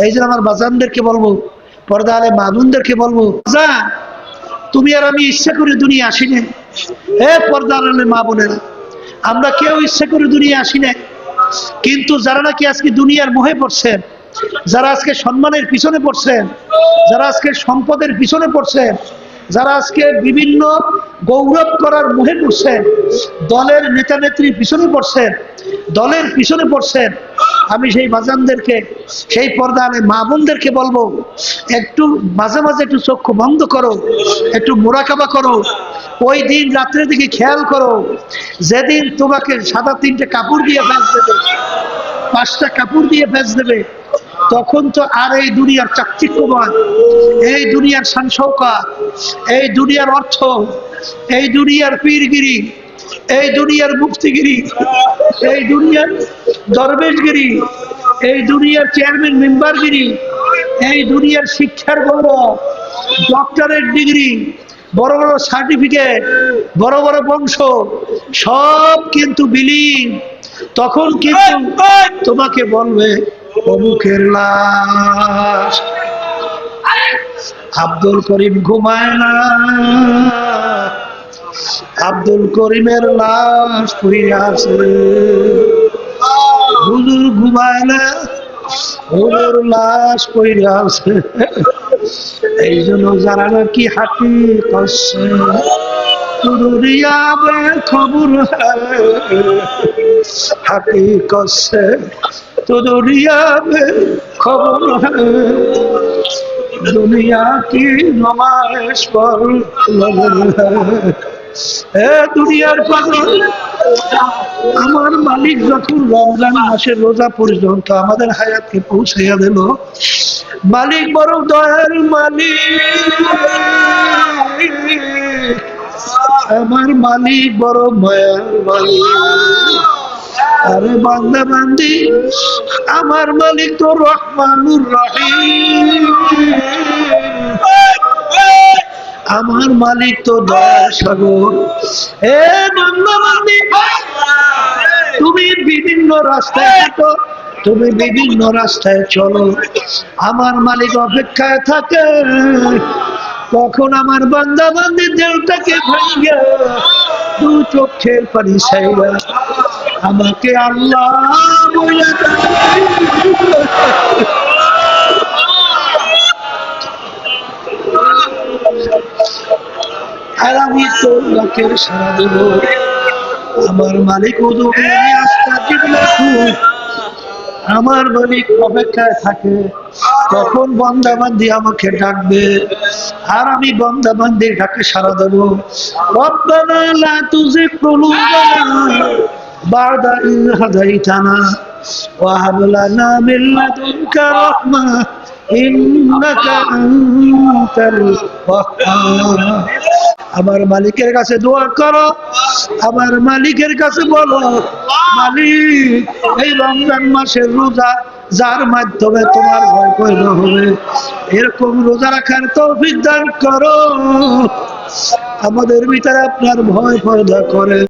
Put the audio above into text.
এই যে আমার বাজানদেরকে বলবো, পর্দা আলে মামুনদেরকে বলবো, যা তুমি আর আমি ইচ্ছা করে দুনিয়া আসি না। হে পর্দা আলে মা বোনেরা, আমরা কেউ ইচ্ছা করে দুনিয়া আসি না। কিন্তু যারা নাকি আজকে দুনিয়ার মোহে পড়ছেন, যারা আজকে সম্মানের পিছনে পড়ছেন, যারা আজকে সম্পদের পিছনে পড়ছেন, যারা আজকে বিভিন্ন গৌরব করার মোহে পড়ছেন, দলের নেতা নেত্রীর পিছনে পড়ছেন, দলের পিছনে পড়ছেন, আমি সেই বাজানদেরকে, সেই পর্দা আলে মা বোনদেরকে বলবো, একটু মাঝে মাঝে একটু চক্ষু বন্ধ করো, একটু মোরাকাবা করো। ওই দিন রাত্রের দিকে খেয়াল করো, যেদিন তোমাকে সাদা 3টে কাপড় দিয়ে ভেজ দেবে, 5টা কাপড় দিয়ে ভেজ দেবে, তখন তো আর এই দুনিয়ার চাকচিক্যবান, এই দুনিয়ার শান-শৌকত, এই দুনিয়ার অর্থ, এই দুনিয়ার পীরগিরি, এই দুনিয়ার মুফতিগিরি, এই দুনিয়ার দরবেশগিরি, এই দুনিয়ার চেয়ারম্যান মেম্বারগিরি, এই দুনিয়ার শিক্ষার গৌরব, ডক্টরেট ডিগ্রি, বড় বড় সার্টিফিকেট, বড় বড় বংশ, সব কিন্তু বিলীন। তখন কিন্তু তোমাকে বলবে অমুকের লাশ। আব্দুল করিম ঘুমায় না, আব্দুল করিমের লাশ পড়ে আছে। হুজুর ঘুমায় না, হুজুর লাশ পড়ে আছে। এই জন্য যারা নাকি হাঁটি করছে, দুনিয়া মে খবর হাঁটি করছে, তো দুনিয়া মে খবর দুনিয়া কি নমাজ পর দুনিয়ার পাগল। আমার মালিক যখন রমজান মাসের রোজা পর্যন্ত আমাদের হায়াতকে পৌঁছাইয়া দিল, মালিক বড় দয়ার মালিক, আমার মালিক বড় মায়ার মালিক। আরে বান্দা বান্দি, আমার মালিক তো রহমানুর রহিম, আমার মালিক তো দয়া সাগর। হে বান্দা বান্দি, তুমি বিভিন্ন রাস্তায় হাঁটো, তুমি বিভিন্ন রাস্তায় চলো, আমার মালিক অপেক্ষায় থাকে। তখন আমার বান্দা বান্দির দেহটাকে ভাইয়া 2 চোখের পানি ছাইরা আমাকে আল্লাহ বলে আর আমি তো লোকের সারা দেব। আমার মালিক আমার মালিক অপেক্ষায় থাকে, তখন বান্দাবান্দি আমাকে ডাকবে, আর আমি বান্দাবান্দির ডাকে সাড়া দেব। রব্বানা লা তুযিগ কুলুবানা বা'দা ইয হাদাইতানা ওয়া হাব লানা মিন লাদুনকা রাহমাহ ইন্নাকা আনতাল ওয়াহ্হাব। আমার মালিকের কাছে দোয়া করো, আমার মালিকের কাছে বলো, মালিক এই রমজান মাসের রোজা যার মাধ্যমে তোমার ভয় পয়দা হবে, এরকম রোজা রাখার তৌফিক দান করো, আমাদের ভিতরে আপনার ভয় পয়দা করে।